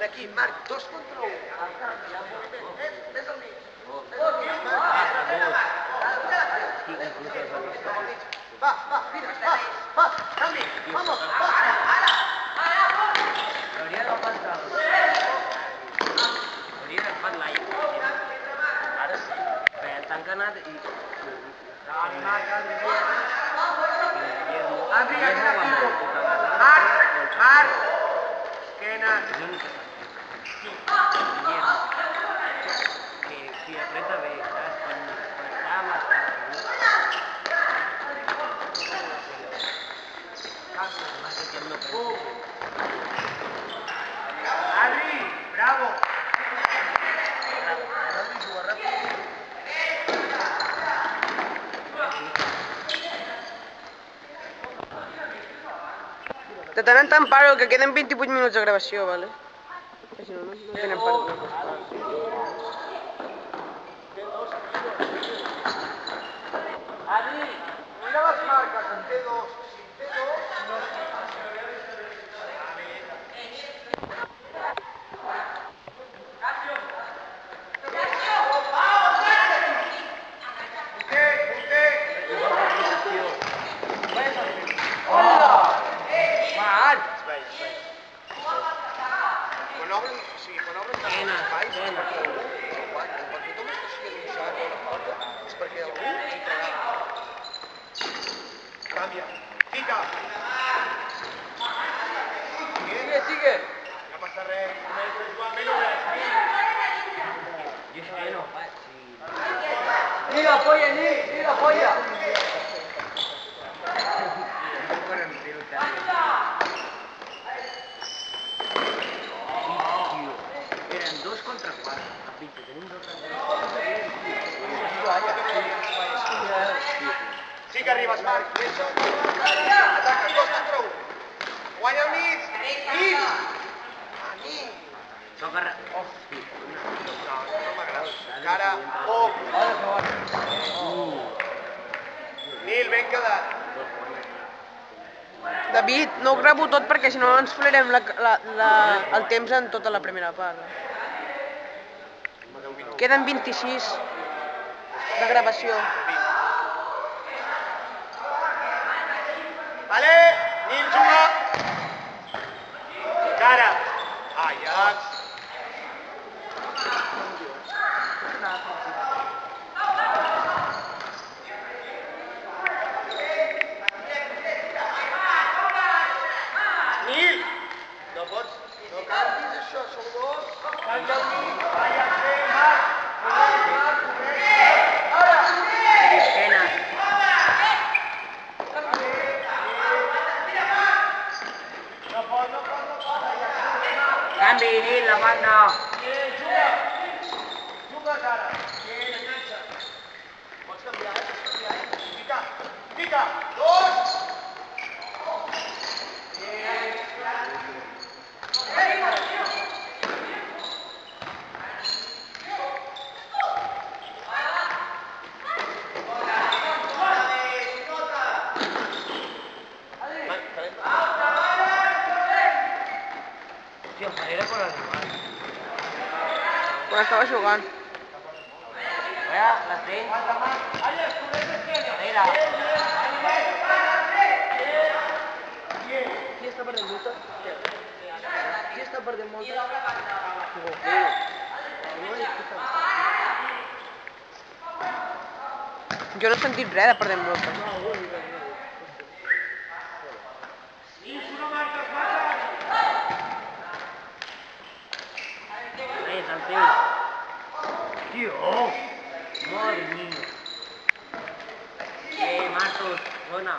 Aquí, Marc, 2 contra 1. Ves al mig. Va, mira, va, Canvi, vamos, va. Hauria d'agafar l'aigua. Ara sí. Perquè t'han canat i... Marc, Kena. Si apreta bé, saps? Quan està amb les Adri, bravo. De tant en tant paro, que queden 28 minuts de gravació, vale? Si no, no tenen part. Adri, mira les marques, en té 2. Si en té 2, no sé. Quan obren tant espais, perquè només t'hagi anunciat la porta, és perquè algú entrarà. Canvia, fica. Sigue. No passa res, menys res. Jo això no ho faig. Ni la polla, ni la polla. Eren 2 contra 4. Tenim 2 contra 4. Sí que arribes, Marc. Ataques 2 contra 1. Guanya el mig. Toca res. No m'agrada. Cara. Nil, ben quedat. David, no ho gravo tot perquè si no ens folerem el temps en tota la primera part. Queden 26 de gravació. Vale, Nil juga. Cara. Ajax. Nil. No pots. No canvis això, són 2. Tanca el mig. Vaya, Marc. Canvi, Nil, la banda. Juga, cara. Enganxa. Pots canviar, Fica. 2. Hòstia, era per arribar. Quan estava jugant. Veia, les tens? Darrere. Qui està perdent multa? Qui està perdent multa? Jo no he sentit res de perdent multa. És el teu. Tio! Madre mía. Marcos, zona.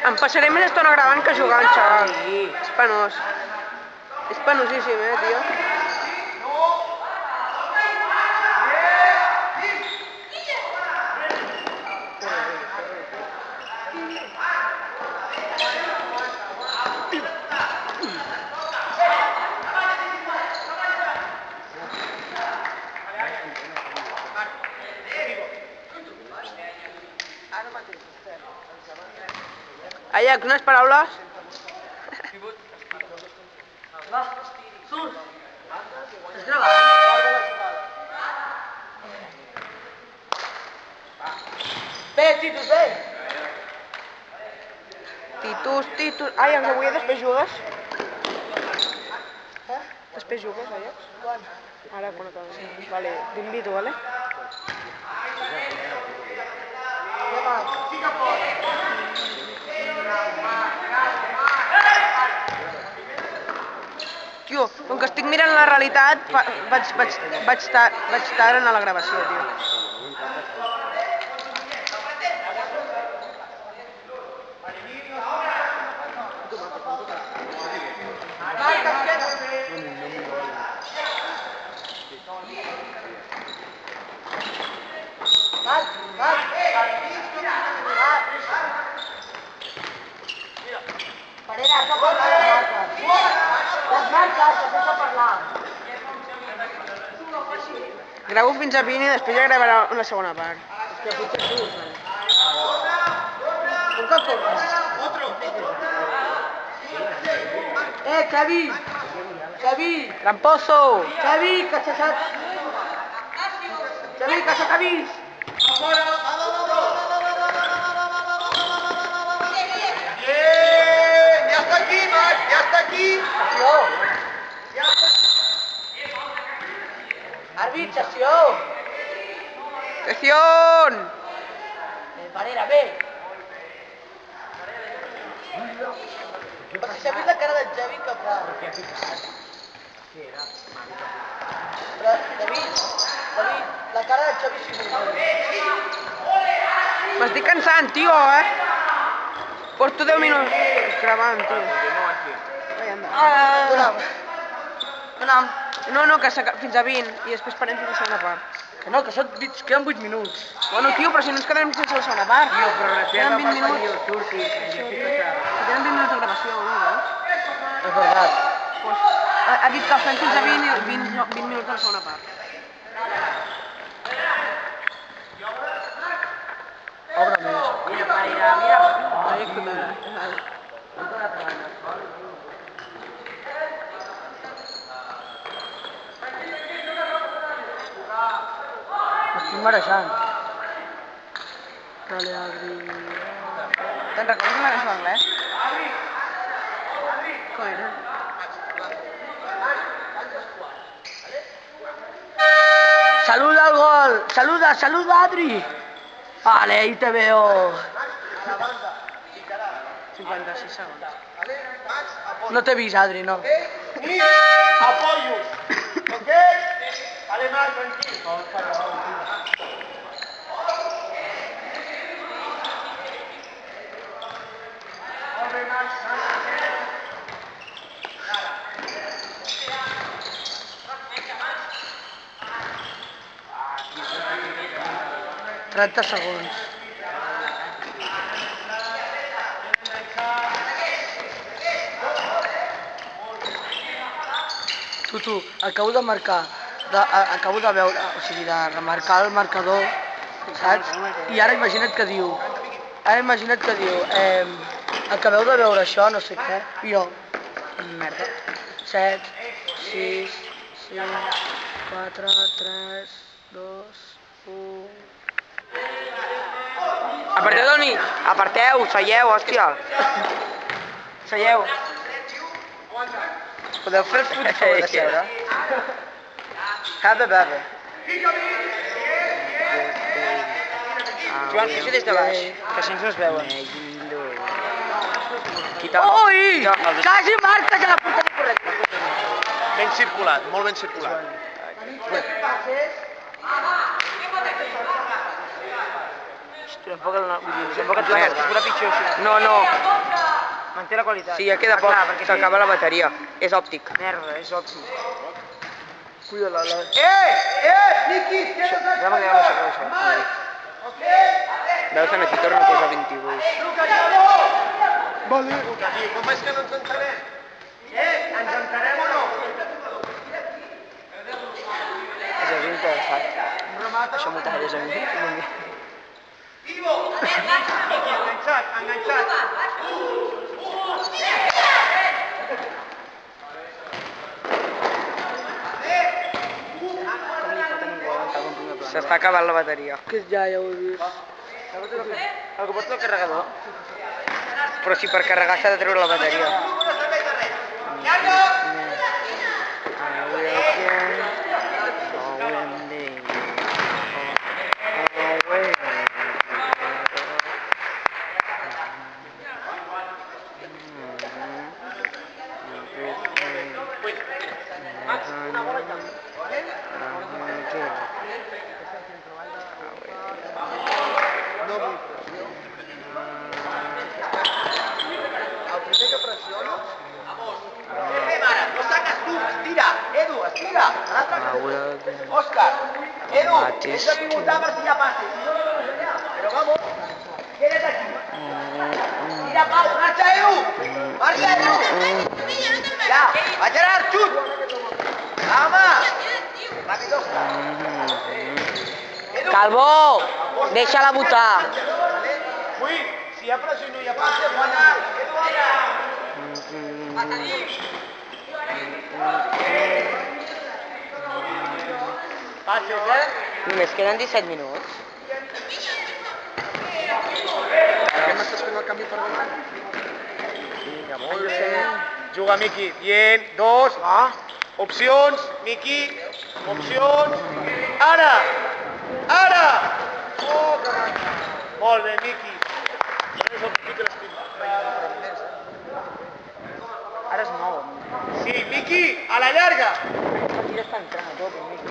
Em passaré més estona gravant que jugant, xaval. És penós. És penosíssim, tio. Ajax, unes paraules? Va, surt. Es grava? Bé, Titus, bé. Titus... Ajax, avui després jugues? Després jugues, Ajax? Quan? Ara, quan acabem. Vale, t'invito, vale? Tio, com que estic mirant la realitat, vaig tard en la gravació, tio. Parera, has de parlar de les marques. Les marques, que tens de parlar. Gravo fins a 20 i després ja gravarà una segona part. Que potser surts, Com que corres? Xavi! Xavi! Tramposo! Xavi, que s'ha vist! Xavi, que s'ha vist! Bien, ya está aquí, Max, ya está aquí. Sessió! Àrbit, sessió! Atención! Parera, bé! Perquè s'ha vist la cara del Xavi que fa. Però, David, la cara del Xavi sí que M'estic cansant, tio, Porto 10 minuts gravant, tio. Vai, anda. Dona'm. No, que fins a 20 i després parem fins a la segona part. Que no, que queden 8 minuts. Bueno, tio, però si no ens quedarem sense la segona part. Tio, però Queden 20 minuts. surti. Queden 20 minuts de gravació, no? És veritat. Pues, ha dit que fem fins a 20 i 20 minuts de la segona part. Obre més. Mira, Parera, mira. Ahí escucha. M'estic marejant. Dale, Adri. Te'n recordes la cançó d'anglès? Com era? Saluda al gol. Saluda, Adri. Vale, ahí te veo. 56 segons. No t'he vist, Adri, no. Ni apoyo. ¿Ok? Vale, Max, tranquilo. Ah, 30 segons. Tu, acabo de marcar, acabo de veure, o sigui, de remarcar el marcador, saps? I ara imagina't que diu, acabeu de veure això, no sé què, i jo, merda, 7, 6, 5, 4, 3, 2, 1... Aparteu del mig! Aparteu! Seieu, hòstia! Seieu! Podeu fer el favor de seure? Bebe. Joan, fes-ho des de baix, que així ens no es veuen. Ui! Quasi marca que la porteria correcta. Ben circulat, molt ben circulat. Tampoc et la captura pitjor. No. Manté la qualitat. Sí, ja queda poc, s'acaba la bateria. És òptic. Merda, és òptic. Cuida-la. Niki, Grava això. Veus que aquí torna a posar 28. Vale. Com és que no ens entenem? Ens entenem o no? És interessant. Això m'ho talles a mi. Ivo! Enganxat. S'està acabant la bateria. Que ja ho he vist. El que porta el carregador? Però si per carregar s'ha de treure la bateria. No vull pressió. El primer que pressiona... Mare, no saques tu, estira, Edu, estira. Òscar, Edu, és de pivotar per si ja passes. Però vamos, quédate aquí. Tira, Pau, marxa, Edu. Marxa, Edu. Ja, va Gerard, xut. Home. Ràpid, Òscar. Calvo! Deixa-la votar. Ui, si hi ha pressió i no hi ha passes, guanya. Edu, obre. Passes, Només queden 17 minuts. Què m'estàs fent el canvi per davant? Vinga, molt bé. Juga, Miqui. Bien, dos. Opcions, Miqui. Opcions. Ara! Ara! Oh, que maca! Molt bé, Miqui. És el que l'estic. Ara és nou. Sí, Miqui, a la llarga. Aquí ja està entrant a tot, Miqui.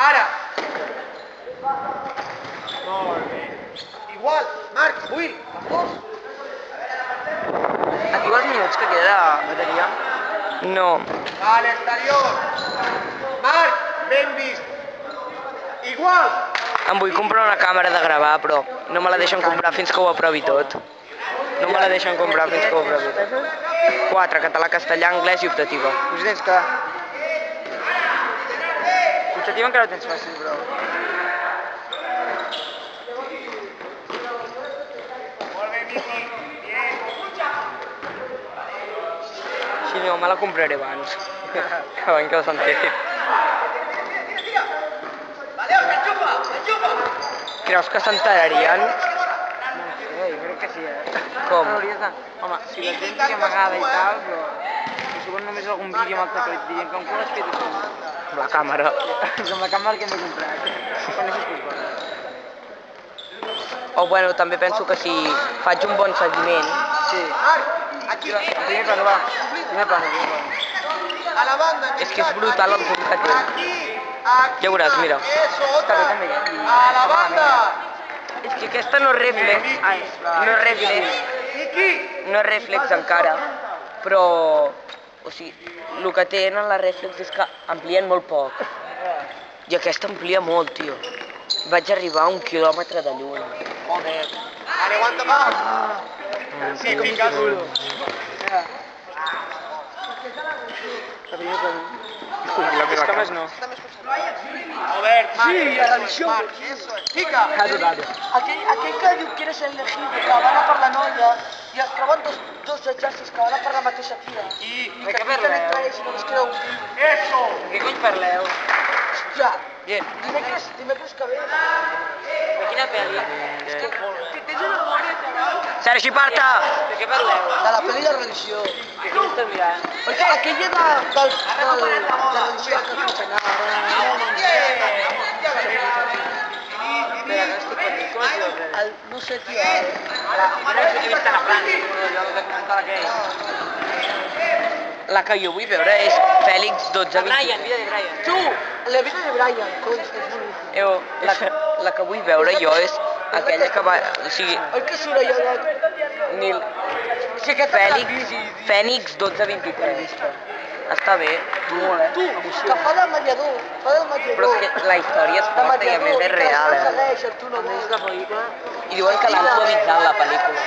Ara. Molt bé. Igual, Marc, Will, els dos. Aquí els minuts que queda de bateria? No. A l'exterior. Marc, ben vist. Igual. Em vull comprar una càmera de gravar, però no me la deixen comprar fins que ho aprovi tot. No me la deixen comprar fins que ho aprovi tot. 4, català, castellà, anglès i optativa. Us tens que... Optativa encara ho tens fàcil, però... Molt bé, Miqui. Bien. Si no, me la compraré abans. Que abans que s'enteri. Vale, enxufa, enxufa. Creus que s'enterarien? Jo crec que sí, Com? Home, si la gent que amagada i tal, però... Si suben només algun vídeo amb el que et dirien com has fet això? Amb la càmera. Amb la càmera que hem de comprar. Quan és culpa? O bueno, també penso que si faig un bon seguiment... Sí. Marc, aquí. Primer plano, va. Primer plano. A la banda. És que és brutal el zoom que té. Aquí. Aquí. Ja veuràs, mira. Eso, otra. també. A la banda. És que aquesta no és reflex. No és reflex. Miqui. No és reflex encara. Però... O sigui, el que tenen la reflex és que amplien molt poc. I aquesta amplia molt, tio. Vaig arribar a 1 quilòmetre de lluny. Joder. Vale, aguanta más. Sí, pica duro. Les cames no. Obert. Sí, a la visió. Marc, eso es. Pica. Aquell que diu que eres el elegido, que va anar per la noia i es troben dos exèrcits que van per la mateixa tia. I... I que lluiten entre ells i només queda un. Eso. Què cony parleu? Hòstia, Bien. dimecres que ve. De quina pel·li? Que tens una memòria, xaval. Sergi Parta! De què parleu? De la pel·li de religió. De què esteu mirant? Perquè aquella de religió que Com es diu? no sé, tio. He vist a la Fran, el documental aquell. La que jo vull veure és Fèlix 12 Brian, vida de Brian. Tu, la vida de Brian, cony, és boníssim. La que vull veure jo és aquella que va... O sigui, Oi que surt allò de... Nil... Sí, que Fènix 1223. Està bé. Tu, que fa de mediador, Però és que la història és forta i a més és real, eh? Tu no vols. La pel·lícula... I diuen que l'han suavitzat la pel·lícula.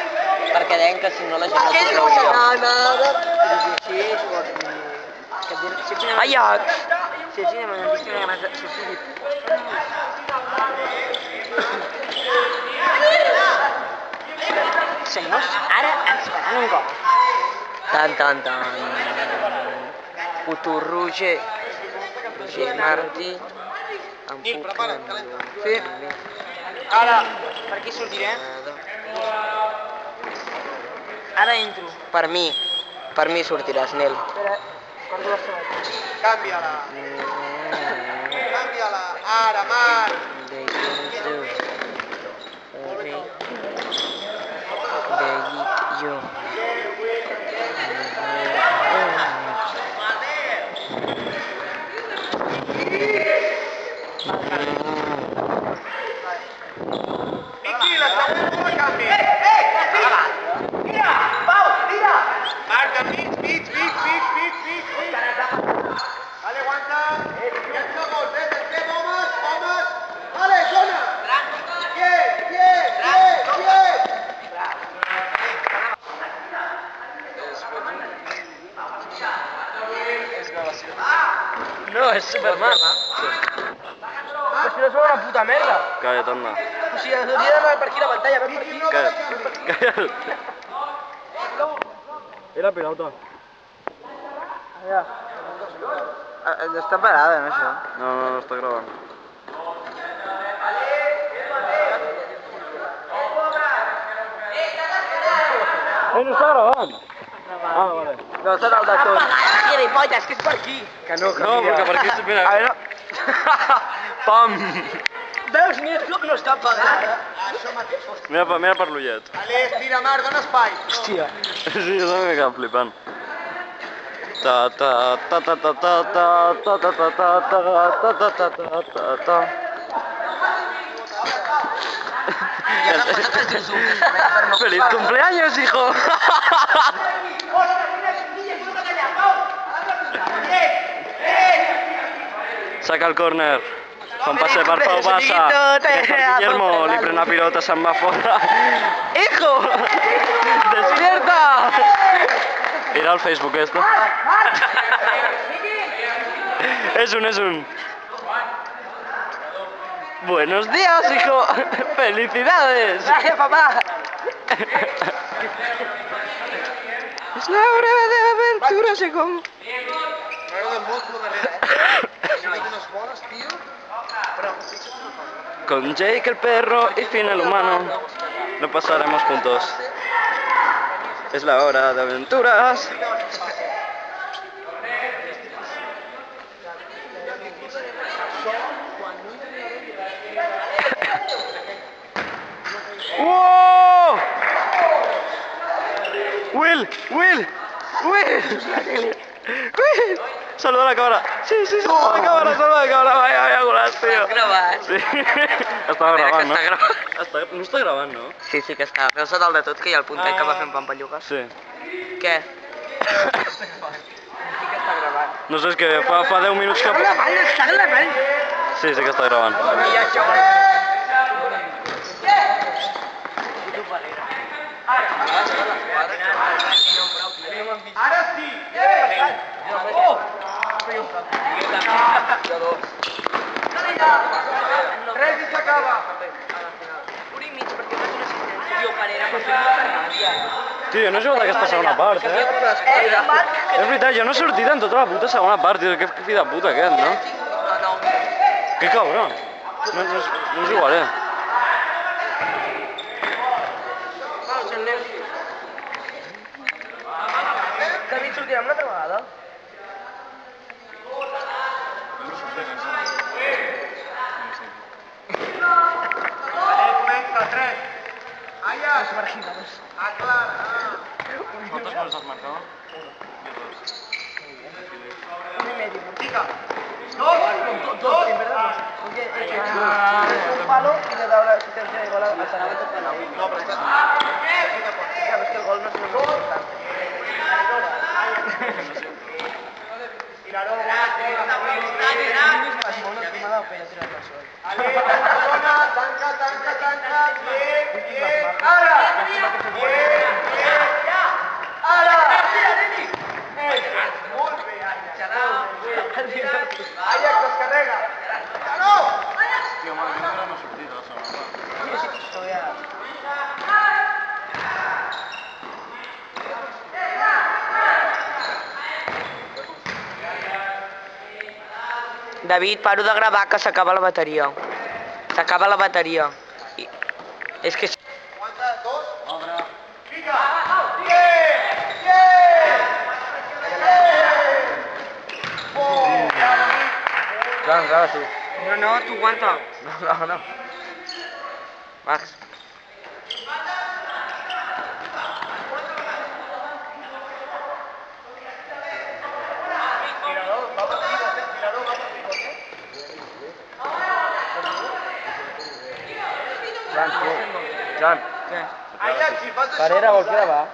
Perquè deien que si no la gent no s'ho creuria. Sí, és fort. Ai, ja! Si el cinema no han vist una ganes de sortir... senyors, ara ens faran un gol. Tan, tan, tan. Puto Roger. Roger Martí. Nil, prepara't, calenta. Sí. Ara, per aquí sortiré. Ara entro. Per mi sortiràs, Nel. Espera, corto les sabates. Canvia-la. Canvia-la. Ara, Marc. Jo. Miqui, la segona canvi. Mira! Pau, mira! Marc, mig. Vale, aguanta. I el segon, vete, homes. Vale, zona. Bien. No, és Superman. Però si no sou una puta merda. Cállate, anda. O sigui, hauria d'anar per aquí la pantalla, ven per aquí. Cállate. ¿Y la pelota? Allà. Està parada, no, això? No, está grabando. No está grabando. Ah, vale. No, està dalt de tot. Gilipolles, que és per aquí. Que no, porque por aquí mira. A veure... ¡Pam! Veus, ni el club no està pagat. Això mateix. Mira per l'ullet. Vale, estira, Marc, dona espai. Hòstia. Sí, jo també m'he flipant. Ta ta ta ta ta ta ta ta ta ta ta ta ta ta ta ta ta. ¡Feliz cumpleaños, hijo! Saca el córner. Quan passa per Pau Bassa, Guillermo li pren la pilota, se'n va fora. ¡Hijo! ¡Despierta! Era al Facebook esto. Es un. Buenos días, hijo. Felicidades. Gràcies, papà. Es la hora de aventuras, hijo. M'agrada molt lo darrere, Si no unes bones, tio. Però, fixa't una cosa. Con Jake el perro y Finn el humano lo pasaremos juntos. Es la hora de aventuras. ¡Wow! Will. Saluda a la cámara. Sí, saluda a la cámara. Vaya golazo, tío. Estàs gravant? Sí. Estava gravant, no? Està gravant. No està gravant, no? Sí, que està. Veus a dalt de tot que hi ha el puntet que va fent pampallugues? Sí. Què? No sé, és que fa 10 minuts que... Està gravant. Sí que està gravant. I això... Ara sí. Res i s'acaba. Un i mig, perquè faig una assistència. Tio, Parera, m'ha fet molta ràbia. Tio, jo no he jugat aquesta segona part, És veritat, jo no he sortit en tota la puta segona part, tio. Que fill de puta aquest, no? Que cabron. No jugaré. David sortirà una altra vegada? Comença, 3. Aias. Aclara. ¿Cuántos goles has marcado? Un y medio. Diga. Dos, en verdad. Porque he hecho un palo y le he dado la asistencia de gol al Talavera penal. No, però estàs... Claro, es que el gol no es lo más importante. David, paro de gravar que s'acaba la bateria. S'acaba la bateria. És que... Joan, grava tu. No, tu aguanta. No. Max. Joan. Què? Carrera, vols gravar?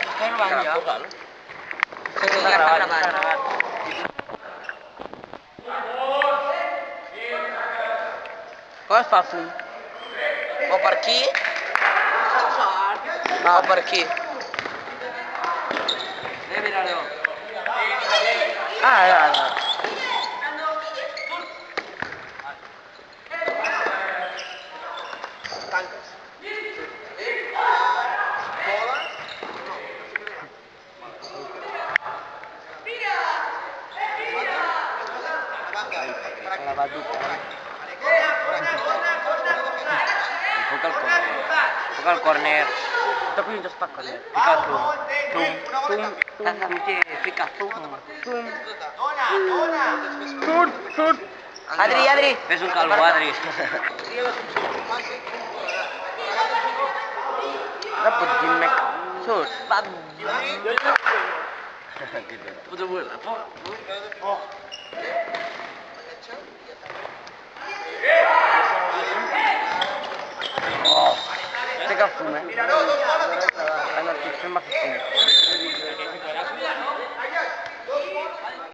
Està gravant ja? Sí, ja està gravant. Com es fa el fum? O per aquí? O per aquí? Mira-lo. Ah. Tanques. Bola. Puc al córner. Te collons es fa córner. Fica el zoom. Fica zoom. Adri. Fes un calvo, Adri. No pots dir-me... Surt. Va. Puta abuela. Sé que el fum, eh? En el que fem va fer fum.